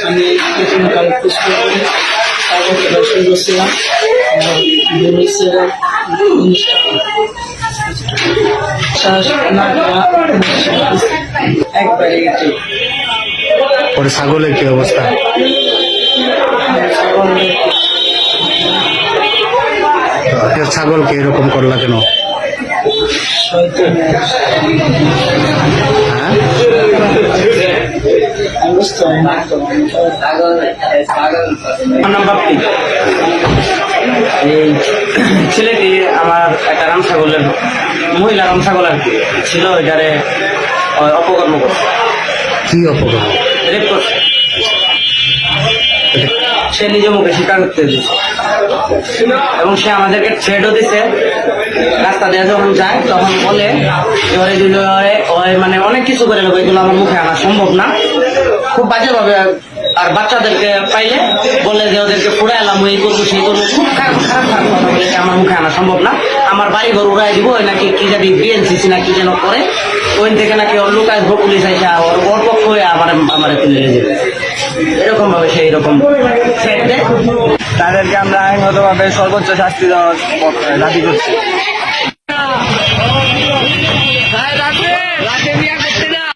আমি কাল শুরু করছিলাম একবারে পরে ছাগলের কি অবস্থা? ছাগলকে এরকম করলা কেন? হ্যাঁ, এই ছেলেটি আমার একটা রাম ছাগলের মহিলা রাম ছাগল আর কি ছিল, এটারে অপকর্ম করছে। কি অপকর্ম? রেপ করছে। সে নিজে মুখে স্বীকার করতে দিচ্ছে এবং সে আমাদেরকে থ্রেটও দিচ্ছে। রাস্তা দিয়ে যখন যায় তখন বলে মানে অনেক কিছু করে নেবো, এগুলো আমার মুখে আনা সম্ভব না, খুব বাজেভাবে। আর বাচ্চাদেরকে পাইলে বলে যে ওদেরকে পুরো এলাম, এই করবো সেই করবো, খুব খারাপ খারাপ খারাপ কথা বলে আমার মুখে আনা সম্ভব না। আমার বাড়ি ঘর উড়াই দিব, ওই নাকি কি জানি বিএনসিসি না কি যেন করে, ওই থেকে নাকি ওর লুকায় পুলিশ আইসা ওর পক্ষ হয়ে আমার তুলে নিয়ে যাবে। এরকম ভাবে সেই রকম তাদেরকে আমরা আইনগতভাবে সর্বোচ্চ শাস্তি দেওয়ার দাবি করছি।